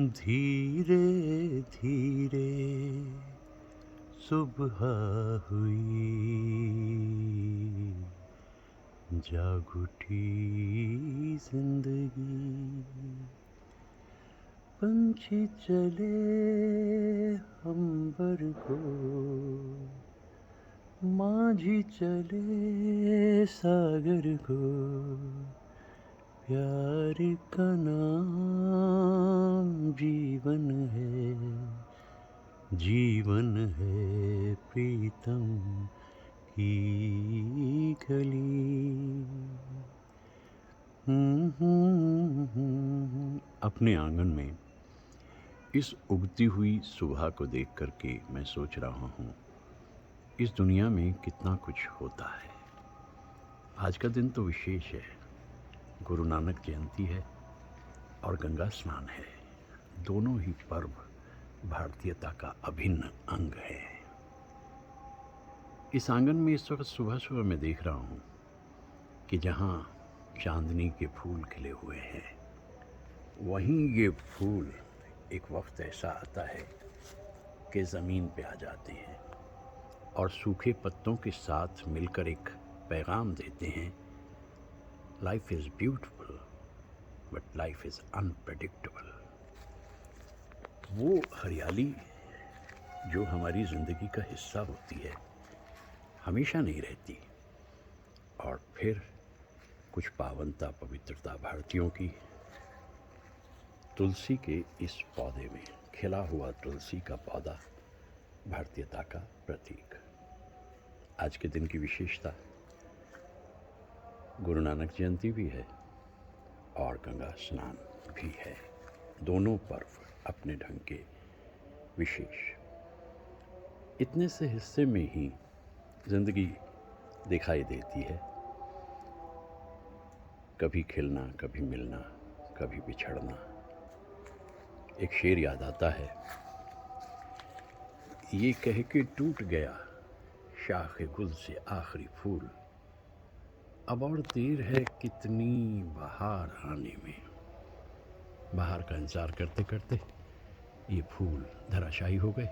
धीरे धीरे सुबह हुई, जाग उठी जिंदगी। पंछी चले अंबर को, माझी चले सागर को। प्यार का नाम जीवन है, जीवन है प्रीतम की गली। अपने आंगन में इस उगती हुई सुबह को देख कर के मैं सोच रहा हूँ, इस दुनिया में कितना कुछ होता है। आज का दिन तो विशेष है, गुरु नानक जयंती है और गंगा स्नान है। दोनों ही पर्व भारतीयता का अभिन्न अंग है। इस आंगन में इस वक्त सुबह सुबह मैं देख रहा हूँ कि जहाँ चांदनी के फूल खिले हुए हैं, वहीं ये फूल एक वक्त ऐसा आता है कि ज़मीन पे आ जाते हैं और सूखे पत्तों के साथ मिलकर एक पैगाम देते हैं, life is beautiful but life is unpredictable. वो हरियाली जो हमारी ज़िंदगी का हिस्सा होती है, हमेशा नहीं रहती। और फिर कुछ पावनता, पवित्रता भारतीयों की। तुलसी के इस पौधे में खिला हुआ तुलसी का पौधा भारतीयता का प्रतीक। आज के दिन की विशेषता, गुरु नानक जयंती भी है और गंगा स्नान भी है। दोनों पर्व अपने ढंग के विशेष। इतने से हिस्से में ही जिंदगी दिखाई देती है, कभी खिलना, कभी मिलना, कभी बिछड़ना। एक शेर याद आता है, ये कह के टूट गया शाख गुल से आखिरी फूल, अब और देर है कितनी बहार आने में। बहार का इंतजार करते करते ये फूल धराशायी हो गए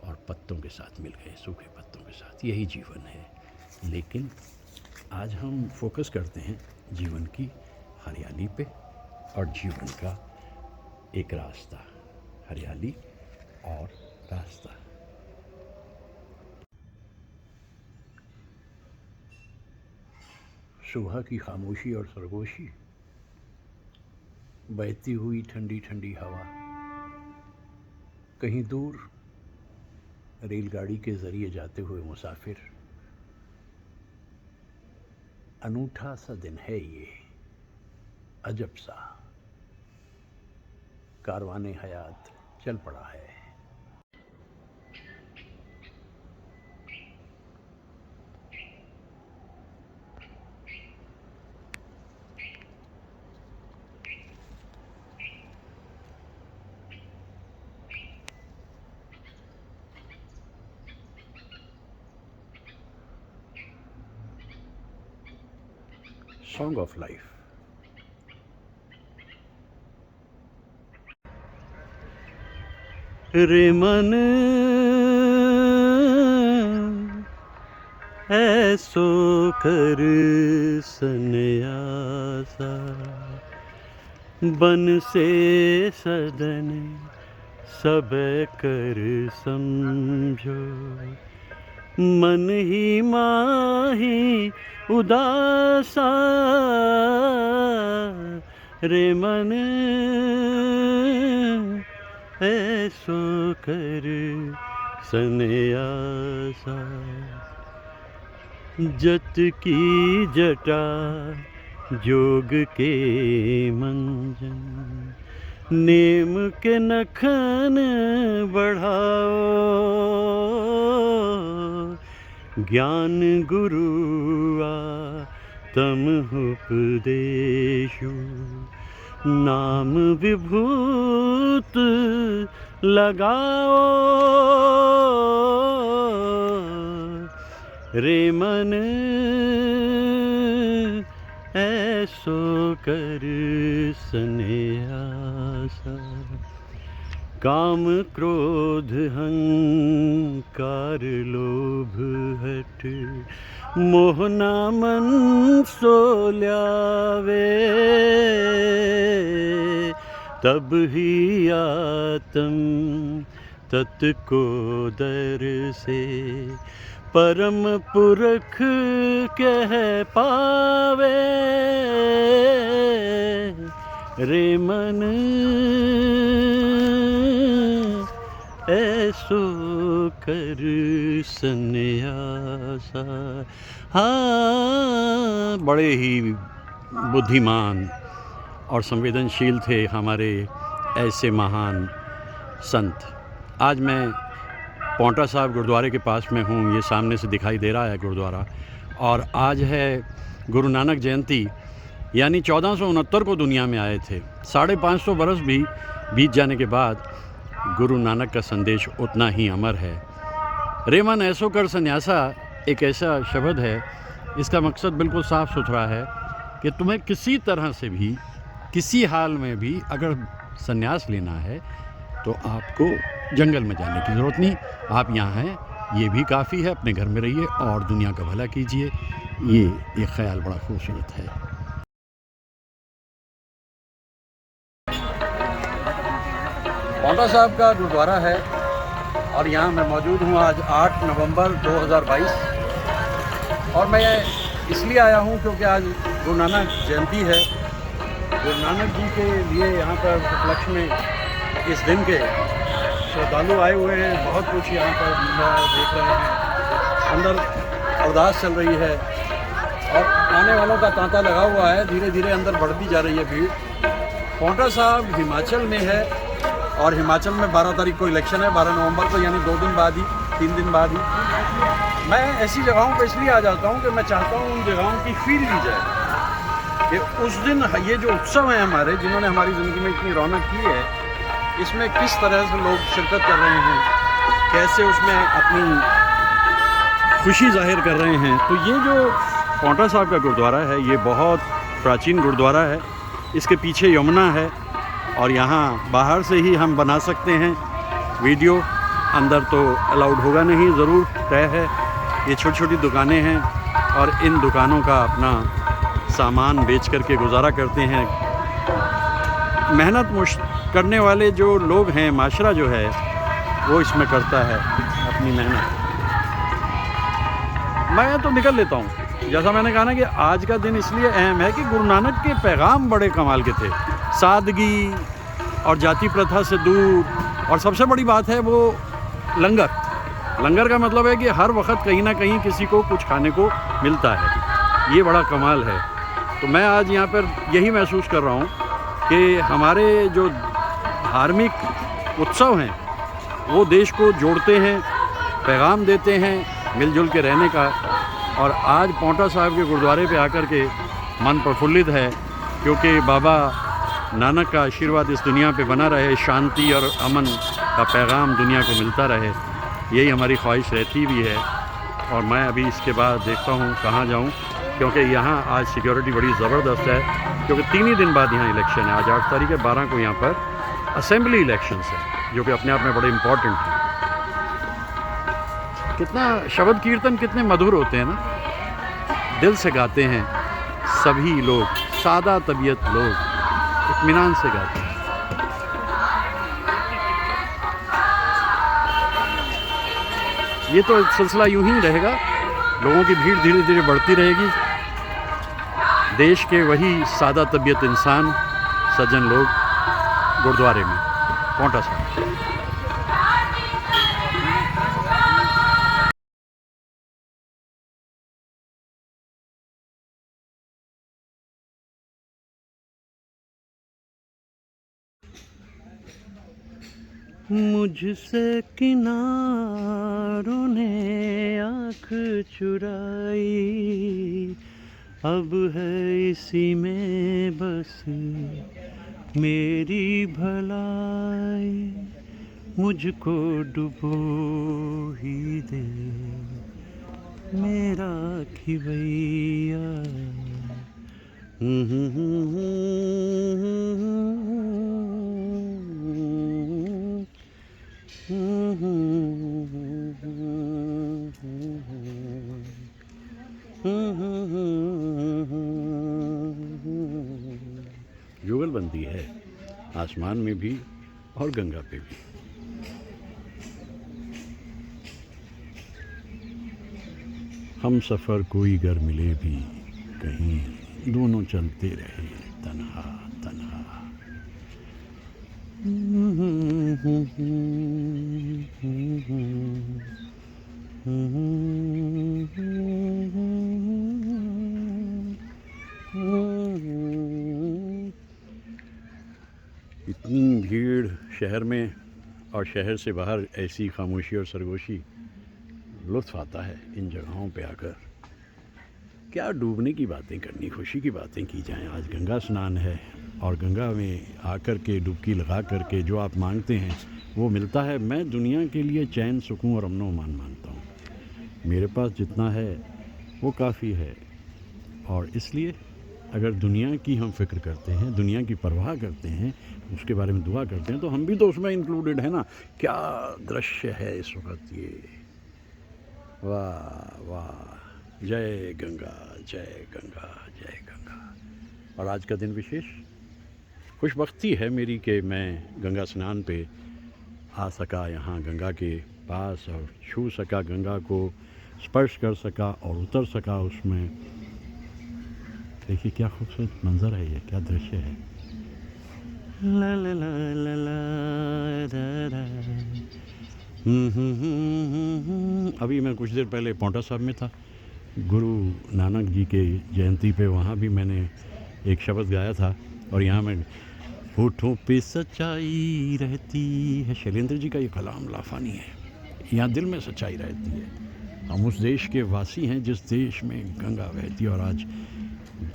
और पत्तों के साथ मिल गए, सूखे पत्तों के साथ। यही जीवन है। लेकिन आज हम फोकस करते हैं जीवन की हरियाली पे और जीवन का एक रास्ता, हरियाली और रास्ता। सुबह की खामोशी और सरगोशी, बहती हुई ठंडी ठंडी हवा, कहीं दूर रेलगाड़ी के ज़रिए जाते हुए मुसाफिर। अनूठा सा दिन है ये, अजब सा। कारवाने हयात चल पड़ा है। Song of life. रे मन ऐसो कर सन्यासा, बन से सदन सब कर समझो। मन ही माही उदासा, रे मन ऐसो कर सन्यासा। जत की जटा जोग के मंजन, नेम के नखन बढ़ाओ। ज्ञान गुरु तम उपदेशु, नाम विभूत लगाओ। रे मन ऐसो कर सन्यासा। काम क्रोध हंकार लोभ हट मोहना मन सो ल्यावे, तब ही आत्म तत् को दर से परम पुरख कह पावे। रे मन ऐसो कर सन्यासा। हाँ, बड़े ही बुद्धिमान और संवेदनशील थे हमारे ऐसे महान संत। आज मैं पौंटा साहब गुरुद्वारे के पास में हूँ। ये सामने से दिखाई दे रहा है गुरुद्वारा। और आज है गुरु नानक जयंती, यानी 1469 को दुनिया में आए थे। 550 बरस भी बीत जाने के बाद गुरु नानक का संदेश उतना ही अमर है। रे मन ऐसो कर संन्यासा एक ऐसा शब्द है, इसका मकसद बिल्कुल साफ़ सुथरा है कि तुम्हें किसी तरह से भी, किसी हाल में भी अगर संन्यास लेना है तो आपको जंगल में जाने की ज़रूरत नहीं। आप यहाँ हैं, ये भी काफ़ी है। अपने घर में रहिए और दुनिया का भला कीजिए। ये ख्याल बड़ा खूबसूरत है। पौंटा साहब का गुरुद्वारा है और यहाँ मैं मौजूद हूँ आज 8 नवंबर 2022। और मैं इसलिए आया हूँ क्योंकि आज गुरु नानक जयंती है। गुरु नानक जी के लिए यहाँ पर उपलक्ष्य में इस दिन के श्रद्धालु आए हुए हैं। बहुत कुछ यहाँ पर देख रहे हैं। अंदर अरदास चल रही है और आने वालों का तांता लगा हुआ है। धीरे धीरे अंदर बढ़ती जा रही है भीड़। पौंटा साहब हिमाचल में है और हिमाचल में 12 तारीख को इलेक्शन है, 12 नवंबर को, यानी 2 दिन बाद ही, 3 दिन बाद ही। मैं ऐसी जगहों पर इसलिए आ जाता हूँ कि मैं चाहता हूँ उन जगहों की फील ली जाए कि उस दिन ये जो उत्सव हैं हमारे, जिन्होंने हमारी ज़िंदगी में इतनी रौनक की है, इसमें किस तरह से लोग शिरकत कर रहे हैं, कैसे उसमें अपनी खुशी जाहिर कर रहे हैं। तो ये जो पौंटा साहब का गुरुद्वारा है, ये बहुत प्राचीन गुरुद्वारा है। इसके पीछे यमुना है और यहाँ बाहर से ही हम बना सकते हैं वीडियो, अंदर तो अलाउड होगा नहीं, ज़रूर तय है। ये छोटी छोटी दुकानें हैं और इन दुकानों का अपना सामान बेच करके गुजारा करते हैं। मेहनत करने वाले जो लोग हैं, माशरा जो है वो इसमें करता है अपनी मेहनत। मैं तो निकल लेता हूँ। जैसा मैंने कहा ना कि आज का दिन इसलिए अहम है कि गुरु नानक के पैगाम बड़े कमाल के थे। सादगी और जाति प्रथा से दूर, और सबसे बड़ी बात है वो लंगर। लंगर का मतलब है कि हर वक्त कहीं ना कहीं किसी को कुछ खाने को मिलता है। ये बड़ा कमाल है। तो मैं आज यहाँ पर यही महसूस कर रहा हूँ कि हमारे जो धार्मिक उत्सव हैं वो देश को जोड़ते हैं, पैगाम देते हैं मिलजुल के रहने का। और आज पौंटा साहब के गुरुद्वारे पे आकर के मन प्रफुल्लित है, क्योंकि बाबा नानक का आशीर्वाद इस दुनिया पे बना रहे, शांति और अमन का पैगाम दुनिया को मिलता रहे। यही हमारी ख्वाहिश रहती भी है। और मैं अभी इसके बाद देखता हूँ कहाँ जाऊँ, क्योंकि यहाँ आज सिक्योरिटी बड़ी ज़बरदस्त है, क्योंकि 3 ही दिन बाद यहाँ इलेक्शन है। आज 8 तारीख है, 12 को यहाँ पर असेंबली इलेक्शंस है, जो कि अपने आप में बड़े इम्पॉर्टेंट हैं। कितना शब्द कीर्तन कितने मधुर होते हैं ना, दिल से गाते हैं सभी लोग, सादा तबीयत लोग इत्मीनान से गाते हैं। ये तो सिलसिला यूं ही रहेगा, लोगों की भीड़ धीरे धीरे बढ़ती रहेगी। देश के वही सादा तबीयत इंसान, सज्जन लोग गुरुद्वारे में, पौंटा साहब। मुझसे किनारों ने आँख चुराई, अब है इसी में बस मेरी भलाई। मुझको डुबो ही दे मेरा खिवैया। जुगलबंदी है आसमान में भी और गंगा पे भी। हम सफ़र कोई गर मिले भी कहीं, दोनों चलते रहे तन्हा तन्हा। इतनी भीड़ शहर में और शहर से बाहर ऐसी खामोशी और सरगोशी, लुत्फ़ आता है इन जगहों पे आकर। क्या डूबने की बातें करनी, खुशी की बातें की जाएं। आज गंगा स्नान है और गंगा में आकर के डुबकी लगा करके जो आप मांगते हैं वो मिलता है। मैं दुनिया के लिए चैन, सुकून और अमन मान मांगता हूँ। मेरे पास जितना है वो काफ़ी है, और इसलिए अगर दुनिया की हम फिक्र करते हैं, दुनिया की परवाह करते हैं, उसके बारे में दुआ करते हैं, तो हम भी तो उसमें इंक्लूडेड है ना। क्या दृश्य है इस वक्त ये, वाह वाह, जय गंगा जय गंगा जय गंगा। और आज का दिन विशेष खुशबख्ती है मेरी कि मैं गंगा स्नान पे आ सका, यहाँ गंगा के पास, और छू सका, गंगा को स्पर्श कर सका और उतर सका उसमें। देखिए क्या खूबसूरत मंज़र है ये, क्या दृश्य है। ला ला ला ला ला ला ला। अभी मैं कुछ देर पहले पौंटा साहब में था, गुरु नानक जी के जयंती पे, वहाँ भी मैंने एक शब्द गाया था। और यहाँ मैं होठों पे सच्चाई रहती है, शैलेंद्र जी का ये कलाम लाफानी है। यहाँ दिल में सच्चाई रहती है। हम उस देश के वासी हैं जिस देश में गंगा बहती है, और आज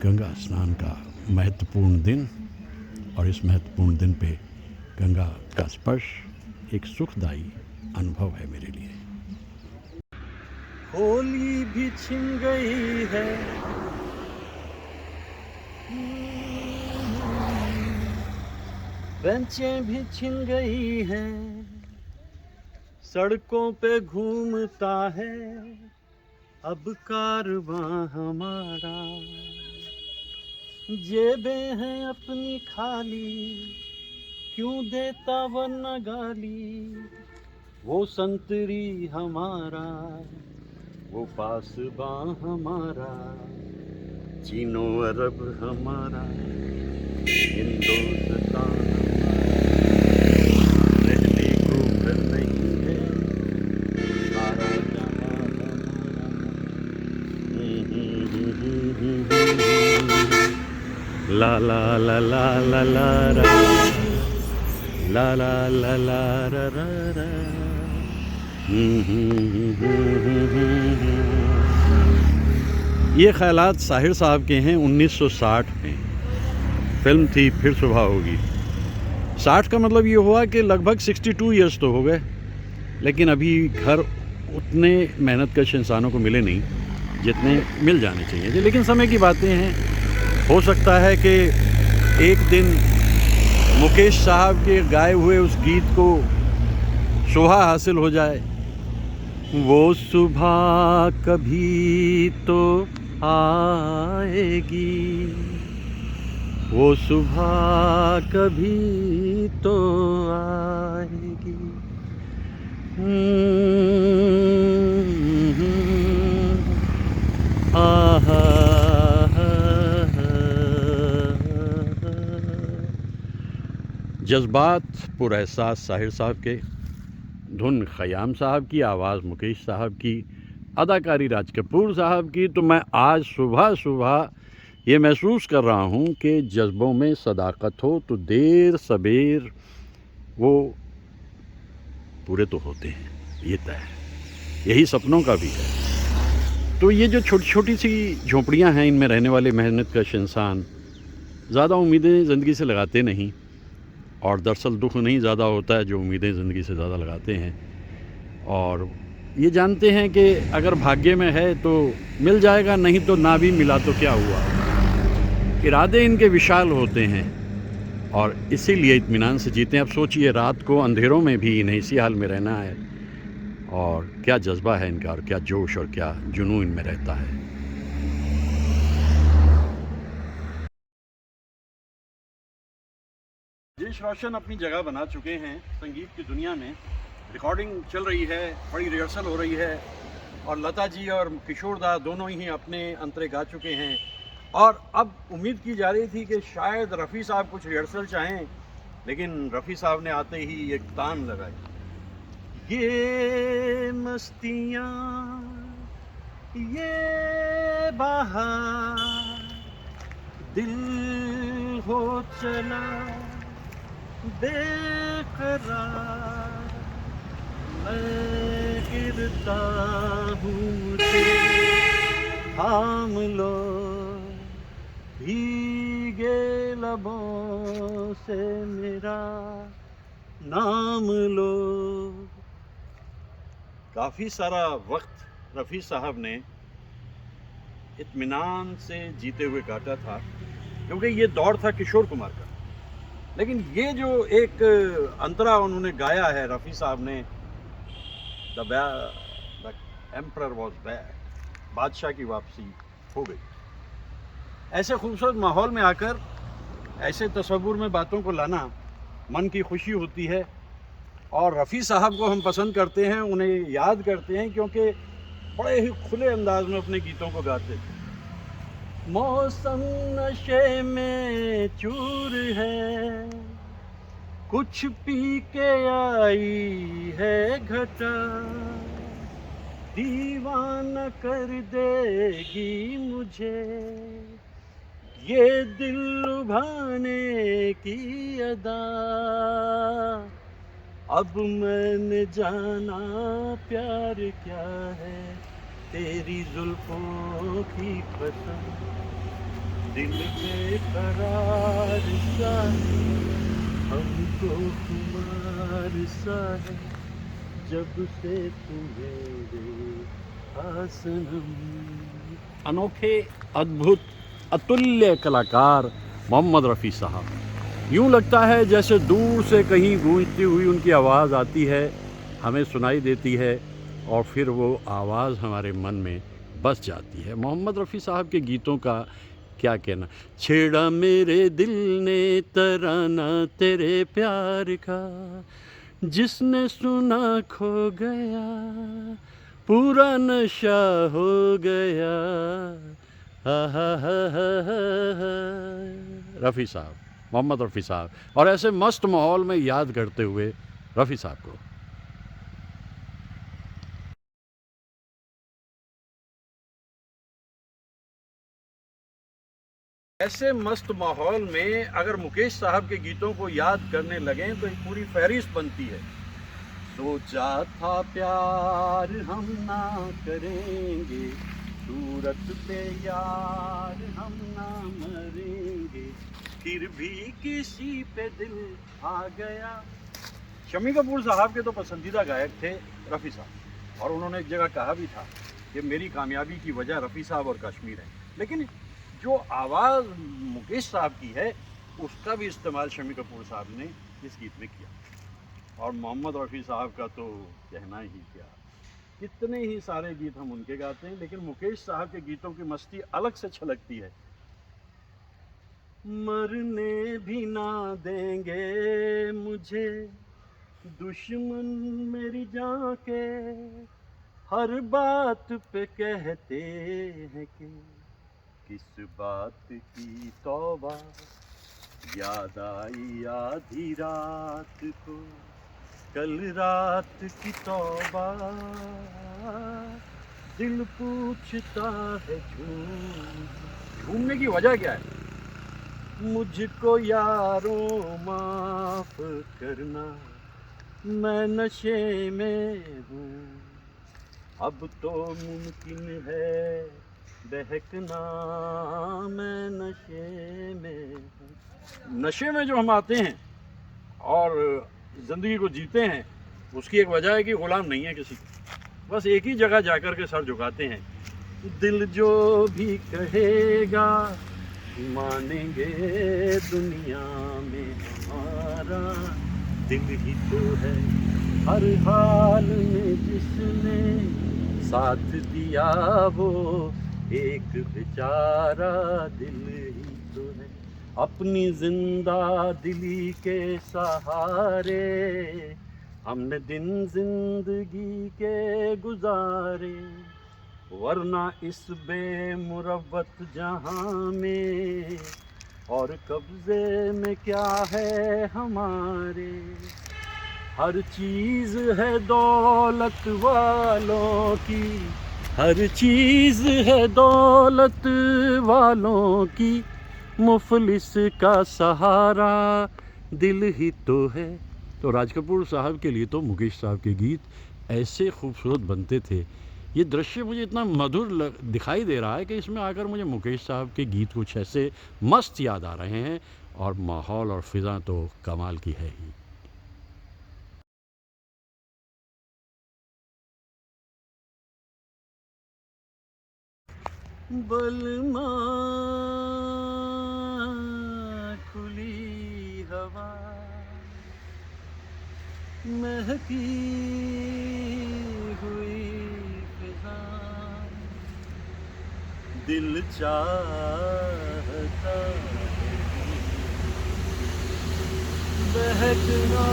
गंगा स्नान का महत्वपूर्ण दिन, और इस महत्वपूर्ण दिन पे गंगा का स्पर्श एक सुखदायी अनुभव है मेरे लिए। होली भी छिन गई है, बेंचें भी छिन गई हैं, सड़कों पे घूमता है अब कारवां हमारा। जेबें हैं अपनी खाली, क्यों देता वरना गाली, वो संतरी हमारा, वो पासबां हमारा, चीनो अरब हमारा, हिंदुस्तान रहने को घर नहीं है, सारा जहां हमारा। ला ला ला ला ला ला ला ला ला ला ला रा रा रा। ये ख्यालात साहिर साहब के हैं। 1960 में फिल्म थी फिर सुबह होगी। 60 का मतलब ये हुआ कि लगभग 62 ईयर्स तो हो गए, लेकिन अभी घर उतने मेहनतकश इंसानों को मिले नहीं जितने मिल जाने चाहिए। लेकिन समय की बातें हैं। हो सकता है कि एक दिन मुकेश साहब के गाए हुए उस गीत को सुबह हासिल हो जाए। वो सुबह कभी तो आएगी, वो सुबह कभी तो आएगी। आहा, जज्बात पुर एहसास साहिर साहब के, धुन खयाम साहब की, आवाज़ मुकेश साहब की, अदाकारी राज कपूर साहब की। तो मैं आज सुबह सुबह ये महसूस कर रहा हूँ कि जज्बों में सदाकत हो तो देर सबेर वो पूरे तो होते हैं, ये तय है। यही सपनों का भी है। तो ये जो छोटी छोटी सी झोंपड़ियाँ हैं, इनमें रहने वाले मेहनतकश इंसान ज़्यादा उम्मीदें ज़िंदगी से लगाते नहीं, और दरअसल दुख नहीं ज़्यादा होता है जो उम्मीदें ज़िंदगी से ज़्यादा लगाते हैं। और ये जानते हैं कि अगर भाग्य में है तो मिल जाएगा, नहीं तो ना भी मिला तो क्या हुआ। इरादे इनके विशाल होते हैं और इसीलिए इत्मीनान से जीते हैं। अब सोचिए, रात को अंधेरों में भी इन्हें इसी हाल में रहना है, और क्या जज्बा है इनका, और क्या जोश और क्या जुनून इनमें रहता है। आतिश रोशन अपनी जगह बना चुके हैं संगीत की दुनिया में। रिकॉर्डिंग चल रही है, बड़ी रिहर्सल हो रही है और लता जी और किशोर दा दोनों ही अपने अंतरे गा चुके हैं। और अब उम्मीद की जा रही थी कि शायद रफ़ी साहब कुछ रिहर्सल चाहें, लेकिन रफ़ी साहब ने आते ही एक तान लगाई, ये मस्तियाँ ये बहार दिल हो चला बेकरार, मैं गिरता हूँ मुझे थाम लो, भीगे लबों से मेरा नाम लो। काफ़ी सारा वक्त रफ़ी साहब ने इत्मीनान से जीते हुए काटा था, क्योंकि ये दौर था किशोर कुमार का। लेकिन ये जो एक अंतरा उन्होंने गाया है रफ़ी साहब ने, द एम्परर वॉज बैक, बादशाह की वापसी हो गई। ऐसे खूबसूरत माहौल में आकर ऐसे तसव्वुर में बातों को लाना मन की खुशी होती है। और रफ़ी साहब को हम पसंद करते हैं, उन्हें याद करते हैं, क्योंकि बड़े ही खुले अंदाज में अपने गीतों को गाते थे। मौसम नशे में चूर है, कुछ पी के आई है घटा, दीवाना कर देगी मुझे ये दिल लुभाने की अदा। अब मैंने जाना प्यार क्या है, तेरी जुल्फों की कसम, दिल बेकरार सा हमको खुमार सा है, जब से तू मेरे आसनम। अनोखे, अद्भुत, अतुल्य कलाकार मोहम्मद रफ़ी साहब। यूँ लगता है जैसे दूर से कहीं गूंजती हुई उनकी आवाज़ आती है, हमें सुनाई देती है और फिर वो आवाज़ हमारे मन में बस जाती है। मोहम्मद रफ़ी साहब के गीतों का क्या कहना। छेड़ा मेरे दिल ने तराना तेरे प्यार का, जिसने सुना खो गया, पूरा नशा हो गया। रफ़ी साहब, मोहम्मद रफ़ी साहब, और ऐसे मस्त माहौल में याद करते हुए रफ़ी साहब को। ऐसे मस्त माहौल में अगर मुकेश साहब के गीतों को याद करने लगें तो एक पूरी फहरिस्त बनती है। सोचा था प्यार हम ना करेंगे, सूरत पे यार हम ना मरेंगे, फिर भी किसी पे दिल आ गया। शम्मी कपूर साहब के तो पसंदीदा गायक थे रफ़ी साहब, और उन्होंने एक जगह कहा भी था कि मेरी कामयाबी की वजह रफ़ी साहब और कश्मीर है। लेकिन जो आवाज़ मुकेश साहब की है उसका भी इस्तेमाल शम्मी कपूर साहब ने इस गीत में किया। और मोहम्मद रफ़ी साहब का तो कहना ही क्या, कितने ही सारे गीत हम उनके गाते हैं, लेकिन मुकेश साहब के गीतों की मस्ती अलग से छलकती है। मरने भी ना देंगे मुझे दुश्मन मेरी जान के, हर बात पे कहते हैं कि किस बात की तौबा, याद आई आधी रात को कल रात की तौबा, दिल पूछता है झूमने की वजह क्या है। मुझको यारों माफ करना, मैं नशे में हूँ, अब तो मुमकिन है बहकना, मैं नशे में हूँ। नशे में जो हम आते हैं और ज़िंदगी को जीते हैं, उसकी एक वजह है कि ग़ुलाम नहीं है किसी को, बस एक ही जगह जाकर के सर झुकाते हैं। दिल जो भी कहेगा मानेंगे, दुनिया में हमारा दिल ही तो है, हर हाल में जिसने साथ दिया वो एक बेचारा दिल ही तो है। अपनी जिंदा दिली के सहारे हमने दिन जिंदगी के गुजारे, वरना इस बेमुरव्वत जहां में और कब्जे में क्या है हमारे। हर चीज़ है दौलत वालों की, हर चीज़ है दौलत वालों की, मुफलिस का सहारा दिल ही तो है। तो राज कपूर साहब के लिए तो मुकेश साहब के गीत ऐसे खूबसूरत बनते थे। ये दृश्य मुझे इतना मधुर दिखाई दे रहा है कि इसमें आकर मुझे मुकेश साहब के गीत कुछ ऐसे मस्त याद आ रहे हैं, और माहौल और फिज़ा तो कमाल की है ही। बलमा खुली हवा महकी हुई फिजा, दिल चाहता है बहकना।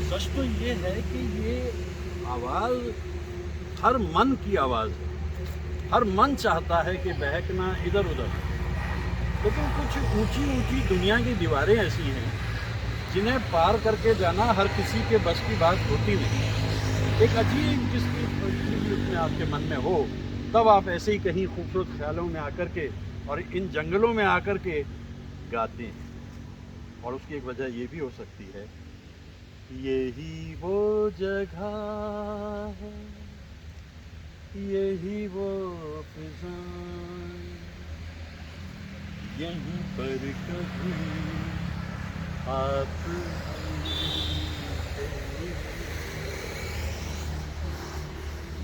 सच तो ये है कि ये आवाज़ हर मन की आवाज़ है, हर मन चाहता है कि बहकना इधर उधर, लेकिन कुछ ऊंची ऊंची दुनिया की दीवारें ऐसी हैं जिन्हें पार करके जाना हर किसी के बस की बात होती नहीं। एक अजीब किस्म में आपके मन में हो, तब आप ऐसे ही कहीं खूबसूरत ख्यालों में आकर के और इन जंगलों में आकर के गाते हैं। और उसकी एक वजह ये भी हो सकती है, यही वो जगह है, यही वो फिजा, यहीं पर कभी आप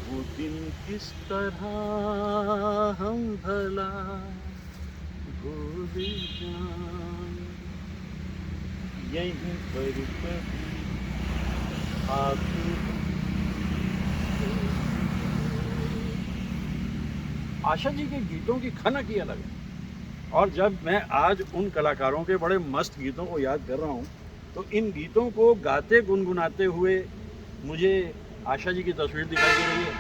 वो दिन किस तरह हम भला भूल जाएं, यहीं पर कभी आप। आशा जी के गीतों की खनक ही अलग है, और जब मैं आज उन कलाकारों के बड़े मस्त गीतों को याद कर रहा हूँ, तो इन गीतों को गाते गुनगुनाते हुए मुझे आशा जी की तस्वीर दिखाई दे रही है।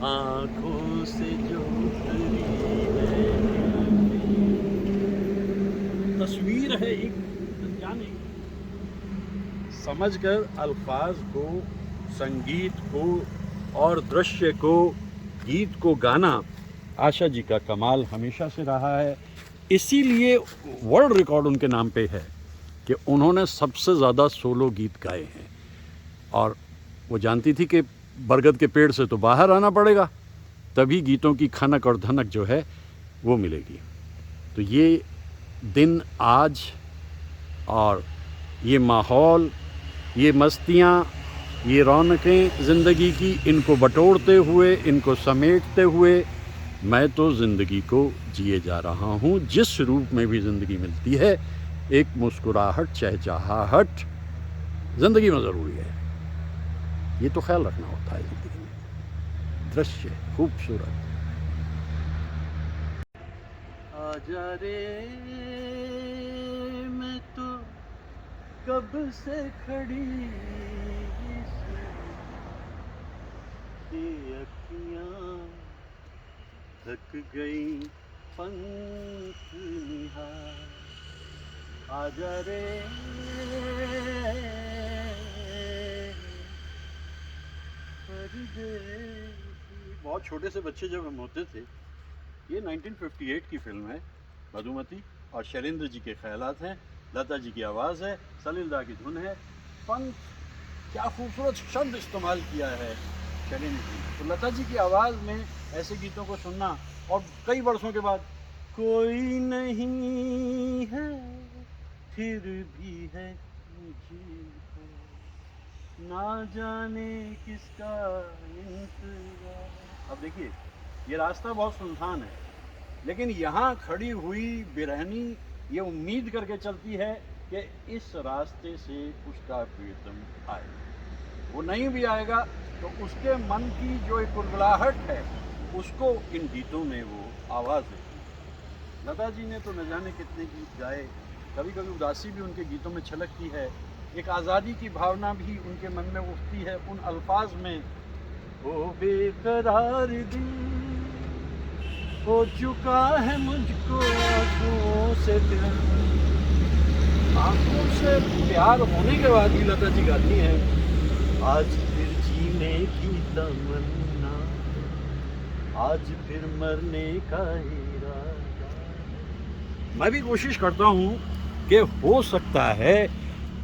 आँखों से जो उतरी है तस्वीर है एक, जाने समझकर अल्फाज को, संगीत को और दृश्य को, गीत को गाना आशा जी का कमाल हमेशा से रहा है। इसीलिए वर्ल्ड रिकॉर्ड उनके नाम पे है कि उन्होंने सबसे ज़्यादा सोलो गीत गाए हैं। और वो जानती थी कि बरगद के पेड़ से तो बाहर आना पड़ेगा, तभी गीतों की खनक और धनक जो है वो मिलेगी। तो ये दिन आज और ये माहौल, ये मस्तियाँ, ये रौनकें ज़िंदगी की, इनको बटोरते हुए, इनको समेटते हुए मैं तो ज़िंदगी को जिए जा रहा हूँ। जिस रूप में भी ज़िंदगी मिलती है, एक मुस्कुराहट, चहचहाहट ज़िंदगी में ज़रूरी है। ये तो ख्याल रखना होता है ज़िंदगी में। दृश्य खूबसूरत। आजा रे मैं तो कब से खड़ी ये अखियाँ थक गई पंख निहार। आजा रे बहुत छोटे से बच्चे जब हम होते थे, ये 1958 की फिल्म है मधुमती, और शैलेंद्र जी के ख्यालात हैं, लता जी की आवाज़ है, सलील दा की धुन है। पंख, क्या खूबसूरत शब्द इस्तेमाल किया है शैलेंद्र जी। तो लता जी की आवाज़ में ऐसे गीतों को सुनना, और कई वर्षों के बाद कोई नहीं है फिर भी है मुझको, ना जाने किसका इंतजार। अब देखिए, ये रास्ता बहुत सुनसान है, लेकिन यहाँ खड़ी हुई बिरहनी ये उम्मीद करके चलती है कि इस रास्ते से उसका प्रियतम आए। वो नहीं भी आएगा तो उसके मन की जो एक कुलबुलाहट है, उसको इन गीतों में वो आवाज़ देती है। लता जी ने तो न जाने कितने गीत गाए, कभी कभी उदासी भी उनके गीतों में छलकती है, एक आज़ादी की भावना भी उनके मन में उठती है उन अल्फाज में। ओ बेकरार दिल हो चुका है मुझको आंखों से प्यार। आंखों से प्यार होने के बाद भी लता जी गाती हैं, आज फिर जीने की तमन्ना, आज फिर मरने का इरादा। मैं भी कोशिश करता हूँ कि हो सकता है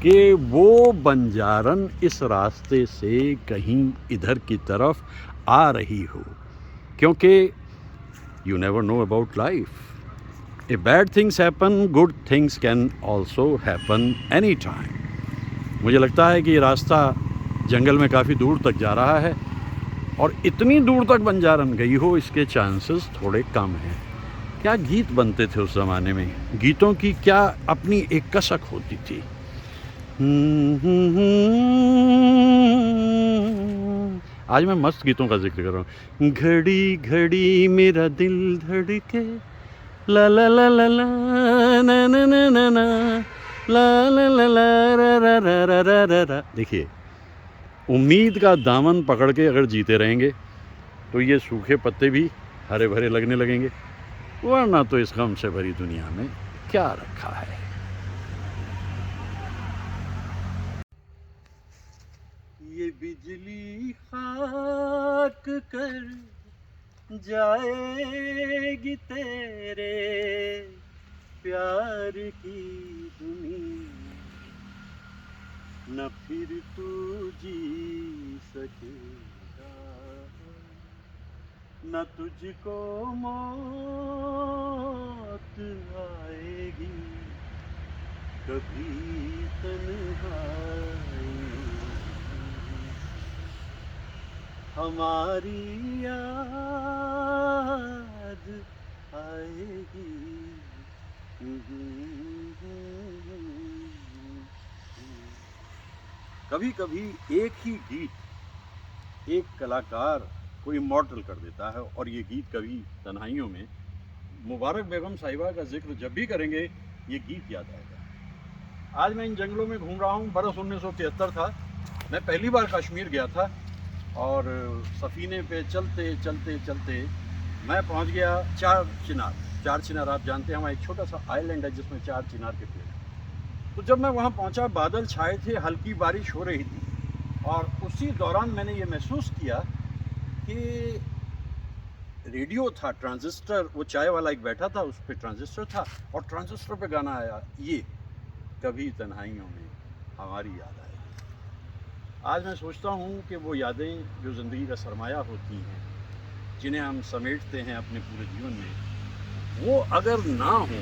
कि वो बंजारन इस रास्ते से कहीं इधर की तरफ आ रही हो, क्योंकि you never know about life. If bad things happen, good things can also happen anytime। मुझे लगता है कि ये रास्ता जंगल में काफ़ी दूर तक जा रहा है, और इतनी दूर तक बंजारन गई हो इसके चांसेस थोड़े कम हैं। क्या गीत बनते थे उस ज़माने में, गीतों की क्या अपनी एक कसक होती थी। आज मैं मस्त गीतों का जिक्र कर रहा हूँ। घड़ी घड़ी मेरा दिल धड़के, ला ला ला ला ला ना ना ना ना ना ला ला ला ला रा रा रा रा रा रा रा। देखिए, उम्मीद का दामन पकड़ के अगर जीते रहेंगे तो ये सूखे पत्ते भी हरे भरे लगने लगेंगे, वरना तो इस गम से भरी दुनिया में क्या रखा है। ये बिजली खाक कर जाएगी तेरे प्यार की दुनिया, न फिर तू जी सकेगा, न तुझको मौत आएगी कभी तन्हाई, हमारी याद आएगी। कभी कभी एक ही गीत एक कलाकार को इमॉर्टल कर देता है, और ये गीत कभी तन्हाइयों में मुबारक बेगम साहिबा का जिक्र जब भी करेंगे ये गीत याद आएगा। आज मैं इन जंगलों में घूम रहा हूँ। बरस 1973 था, मैं पहली बार कश्मीर गया था, और सफ़ीने पे चलते चलते चलते मैं पहुंच गया चार चिनार। आप जानते हैं वहाँ एक छोटा सा आइलैंड है जिसमें 4 चिनार के पेड़। तो जब मैं वहाँ पहुंचा, बादल छाए थे, हल्की बारिश हो रही थी, और उसी दौरान मैंने ये महसूस किया कि रेडियो था, ट्रांजिस्टर, वो चाय वाला एक बैठा था, उस पर ट्रांजिस्टर था, और ट्रांजिस्टर पे गाना आया, ये कभी तन्हाइयों में हमारी याद आएगी। आज मैं सोचता हूँ कि वो यादें जो ज़िंदगी का सरमाया होती हैं, जिन्हें हम समेटते हैं अपने पूरे जीवन में, वो अगर ना हो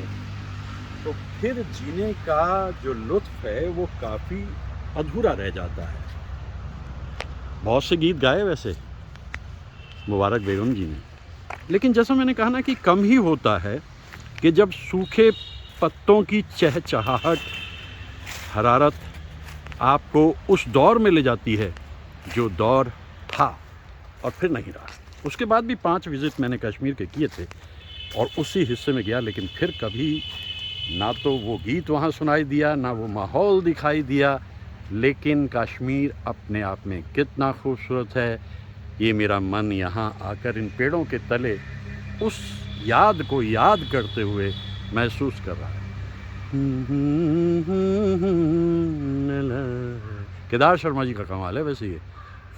तो फिर जीने का जो लुत्फ़ है वो काफ़ी अधूरा रह जाता है। बहुत से गीत गाए वैसे मुबारक बेगम जी ने, लेकिन जैसा मैंने कहा ना कि कम ही होता है कि जब सूखे पत्तों की चहचहाहट, हरारत आपको उस दौर में ले जाती है जो दौर था और फिर नहीं रहा। उसके बाद भी 5 विज़िट मैंने कश्मीर के किए थे और उसी हिस्से में गया, लेकिन फिर कभी ना तो वो गीत वहाँ सुनाई दिया, ना वो माहौल दिखाई दिया। लेकिन कश्मीर अपने आप में कितना खूबसूरत है, ये मेरा मन यहाँ आकर इन पेड़ों के तले उस याद को याद करते हुए महसूस कर रहा है। केदार शर्मा जी का कमाल है। वैसे ये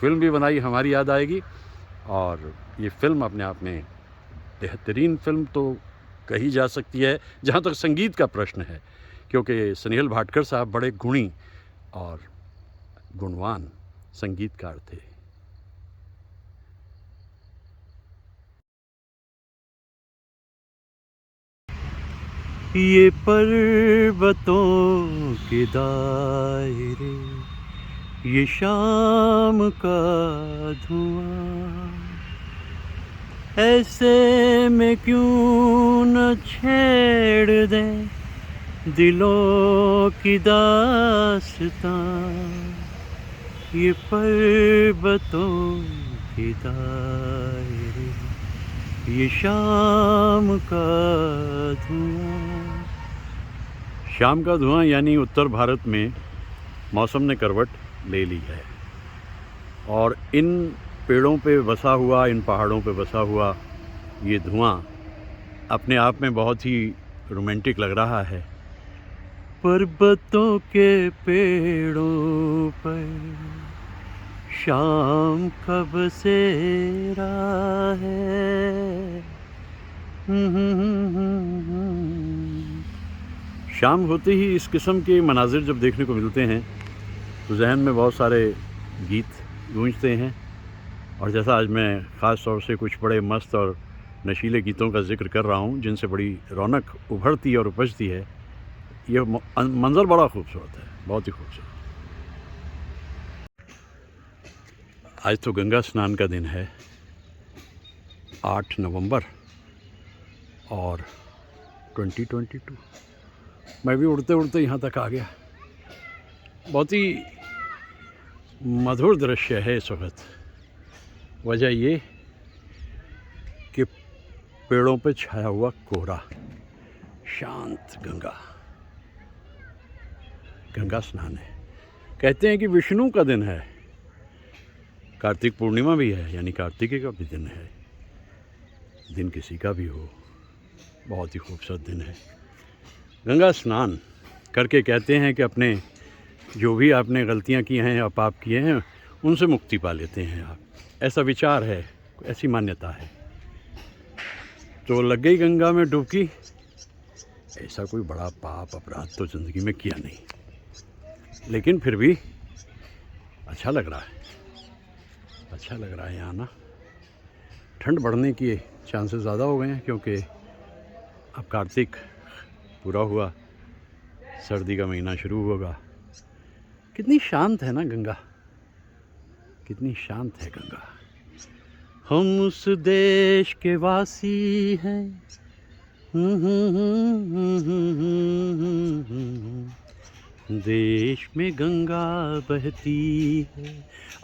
फिल्म भी बनाई, हमारी याद आएगी, और ये फिल्म अपने आप में बेहतरीन फिल्म तो कही जा सकती है जहाँ तक संगीत का प्रश्न है, क्योंकि सनील भाटकर साहब बड़े गुणी और गुणवान संगीतकार थे। ये पर्वतों के दायरे, ये शाम का धुआं, ऐसे में क्यों न छेड़ दे दिलों की दास्तां। ये पर्वतों के दायरे, ये शाम का धुआं। शाम का धुआं यानी उत्तर भारत में मौसम ने करवट ले ली है और इन पेड़ों पे बसा हुआ, इन पहाड़ों पे बसा हुआ ये धुआं अपने आप में बहुत ही रोमांटिक लग रहा है। पर्वतों के पेड़ों पर शाम का बसेरा है। शाम होते ही इस किस्म के मनाजिर जब देखने को मिलते हैं तो जहन में बहुत सारे गीत गूंजते हैं। और जैसा आज मैं ख़ास तौर से कुछ बड़े मस्त और नशीले गीतों का जिक्र कर रहा हूँ जिनसे बड़ी रौनक उभरती और उपजती है, ये मंज़र बड़ा खूबसूरत है, बहुत ही खूबसूरत। आज तो गंगा स्नान का दिन है, 8 नवंबर और 2022। मैं भी उड़ते उड़ते यहाँ तक आ गया। बहुत ही मधुर दृश्य है इस वक्त। वजह ये कि पेड़ों पे छाया हुआ कोहरा, शांत गंगा, गंगा स्नान है। कहते हैं कि विष्णु का दिन है, कार्तिक पूर्णिमा भी है, यानी कार्तिकेय का भी दिन है। दिन किसी का भी हो, बहुत ही खूबसूरत दिन है। गंगा स्नान करके कहते हैं कि अपने जो भी आपने गलतियां की हैं या पाप किए हैं उनसे मुक्ति पा लेते हैं आप। ऐसा विचार है, ऐसी मान्यता है। तो लग गई गंगा में डुबकी। ऐसा कोई बड़ा पाप अपराध तो ज़िंदगी में किया नहीं, लेकिन फिर भी अच्छा लग रहा है, अच्छा लग रहा है यहाँ ना। ठंड बढ़ने के चांसेस ज़्यादा हो गए हैं क्योंकि अब कार्तिक पूरा हुआ, सर्दी का महीना शुरू होगा। कितनी शांत है ना गंगा, कितनी शांत है गंगा। हम उस देश के वासी हैं, देश में गंगा बहती है।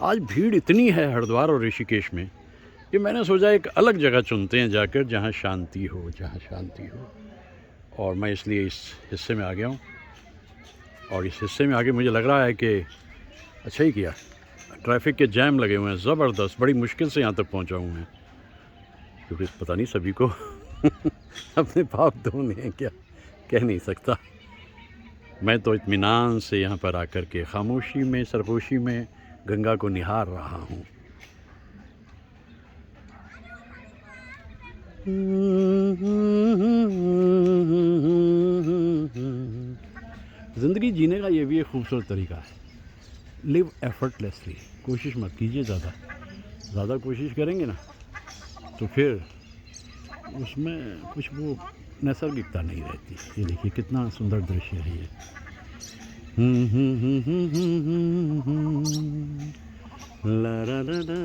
आज भीड़ इतनी है हरिद्वार और ऋषिकेश में कि मैंने सोचा एक अलग जगह चुनते हैं जाकर, जहाँ शांति हो, जहाँ शांति हो। और मैं इसलिए इस हिस्से में आ गया हूँ। और इस हिस्से में आके मुझे लग रहा है कि अच्छा ही किया। ट्रैफिक के जैम लगे हुए हैं ज़बरदस्त, बड़ी मुश्किल से यहाँ तक पहुँचा हूँ मैं, क्योंकि पता नहीं सभी को अपने पाप धोने हैं क्या, कह नहीं सकता। मैं तो इत्मीनान से यहाँ पर आकर के खामोशी में, सरगोशी में गंगा को निहार रहा हूँ। ज़िंदगी जीने का ये भी एक खूबसूरत तरीका है। लिव एफर्टलेसली, कोशिश मत कीजिए ज़्यादा कोशिश करेंगे ना तो फिर उसमें कुछ वो नैसर्गिकता नहीं रहती। ये देखिए कितना सुंदर दृश्य है ये। ला ला ला ला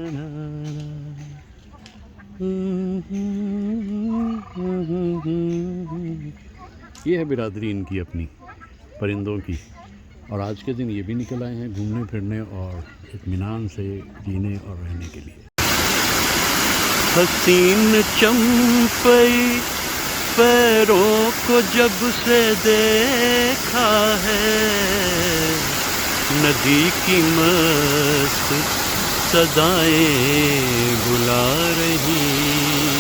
ये है बिरादरी इनकी अपनी, परिंदों की। और आज के दिन ये भी निकल आए हैं घूमने फिरने और इत्मीनान से जीने और रहने के लिए। हसीन चंपई पैरों को जब से देखा है, नदी की मस्त सदाएं बुला रही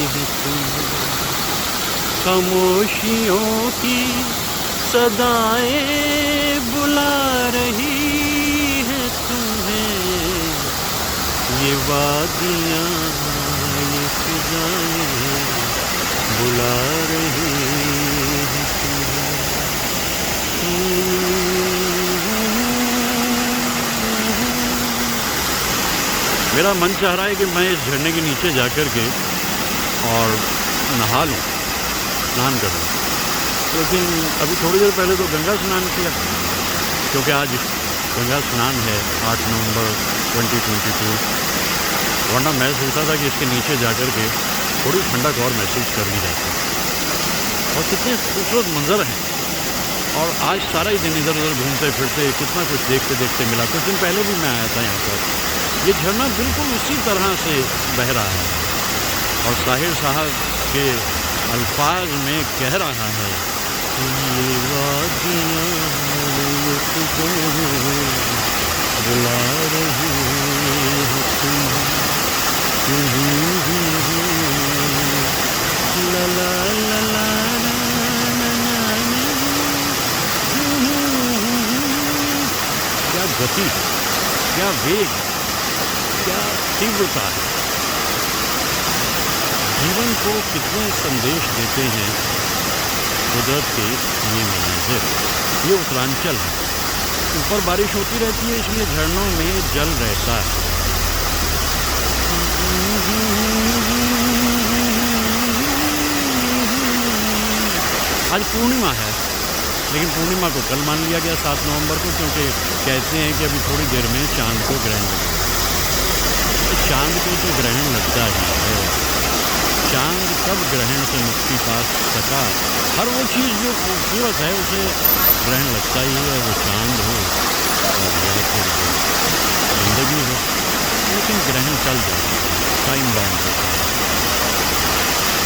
है तुम्हें, खामोशियों की सदाएं बुला रही है तुम्हें, ये वादियाँ ये फिजाएं बुला रही है तुम्हें। मेरा मन चाह रहा है कि मैं इस झरने के नीचे जाकर के और नहा लूँ, स्नान कर लूँ, लेकिन अभी थोड़ी देर पहले तो गंगा स्नान किया, क्योंकि आज गंगा स्नान है 8 नवंबर 2022। वरना मैं सोचता था कि इसके नीचे जाकर के थोड़ी ठंडक और महसूस कर ली जाती है। और कितने खूबसूरत मंजर हैं। और आज सारा ही दिन इधर उधर घूमते फिरते कितना कुछ देखते देखते मिला। कुछ दिन पहले भी मैं आया था यहाँ पर। ये झरना बिल्कुल उसी तरह से बह रहा है, और साहिर साहब के अल्फाज में कह रहा है, ये वादियाँ तुझको बुला रही है ला ला ला ला क्या गति, क्या वेग, क्या तीव्रता है। जीवन को कितने संदेश देते हैं कुदरत के ये मनाज़िर। ये उत्तरांचल है, ऊपर बारिश होती रहती है, इसलिए झरनों में जल रहता है। आज पूर्णिमा है, लेकिन पूर्णिमा को कल मान लिया गया 7 नवंबर को, क्योंकि कहते हैं कि अभी थोड़ी देर में चांद को ग्रहण लगेगा। तो चांद को तो ग्रहण लगता ही है। चांद कब ग्रहण से मुक्ति पा सका? हर वो चीज़ जो खूबसूरत है उसे ग्रहण लगता ही है, वो चांद हो और या फिर जिंदगी हो, लेकिन ग्रहण चल जाता है, टाइम बाउंड होता है।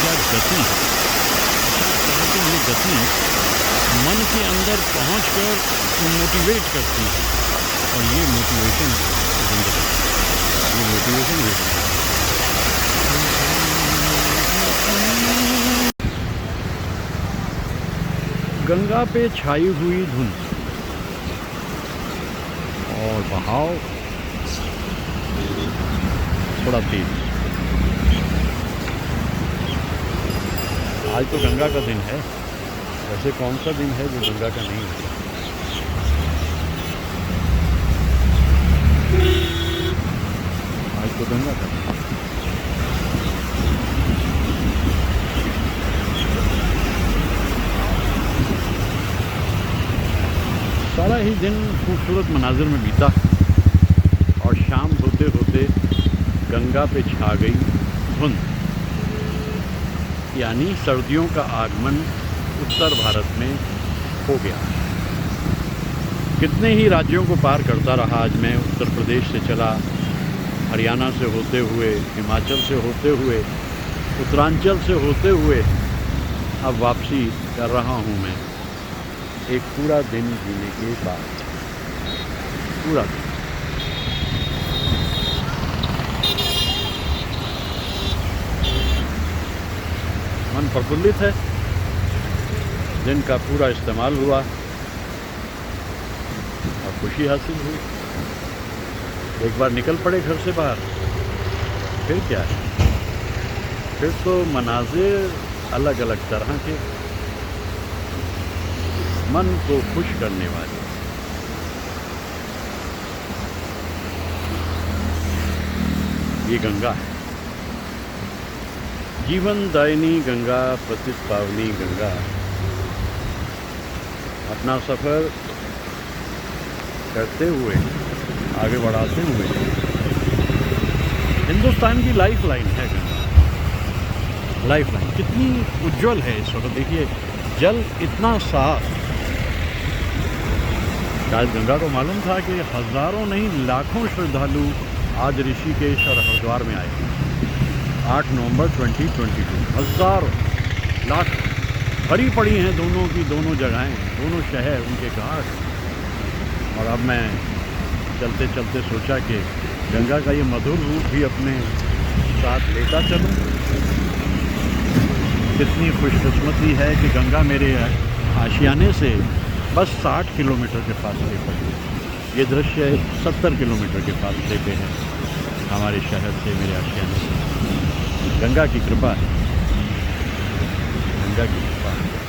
क्या गति है, लेकिन ये गति मन के अंदर पहुंचकर मोटिवेट करती है, और ये मोटिवेशन जिंदगी, ये मोटिवेशन जिंदगी। गंगा पे छाई हुई धुंध और बहाव थोड़ा तेज। आज तो गंगा का दिन है, वैसे कौन सा दिन है जो गंगा का नहीं है? आज तो गंगा का दिन है। सारा ही दिन खूबसूरत मनाजिर में बीता और शाम होते होते गंगा पे छा गई धुंध, यानी सर्दियों का आगमन उत्तर भारत में हो गया। कितने ही राज्यों को पार करता रहा आज मैं। उत्तर प्रदेश से चला, हरियाणा से होते हुए, हिमाचल से होते हुए, उत्तरांचल से होते हुए अब वापसी कर रहा हूँ मैं, एक पूरा दिन जीने के बाद। पूरा दिन मन प्रफुल्लित है, दिन का पूरा इस्तेमाल हुआ और खुशी हासिल हुई। एक बार निकल पड़े घर से बाहर, फिर क्या है, फिर तो मनाज़िर अलग अलग तरह के, मन को खुश करने वाले। ये गंगा है, जीवन दायिनी गंगा, पतित पावनी गंगा अपना सफ़र करते हुए, आगे बढ़ाते हुए हिंदुस्तान की लाइफ लाइन है गंगा। लाइफ लाइन कितनी उज्जवल है इस वक्त। देखिए जल इतना साफ, शायद गंगा को मालूम था कि हज़ारों नहीं लाखों श्रद्धालु आज ऋषिकेश और हरिद्वार में आए। 8 नवंबर 2022, हज़ारों लाख भरी पड़ी हैं दोनों की दोनों जगहें, दोनों शहर, उनके घाट। और अब मैं चलते चलते सोचा कि गंगा का ये मधुर रूप भी अपने साथ लेता चलूं। कितनी खुशकिस्मती है कि गंगा मेरे आशियाने से बस 60 किलोमीटर के फासले पर है। ये दृश्य 70 किलोमीटर के फासले पे है हमारे शहर से, मेरे आशियाने से। गंगा की कृपा है, गंगा की कृपा है।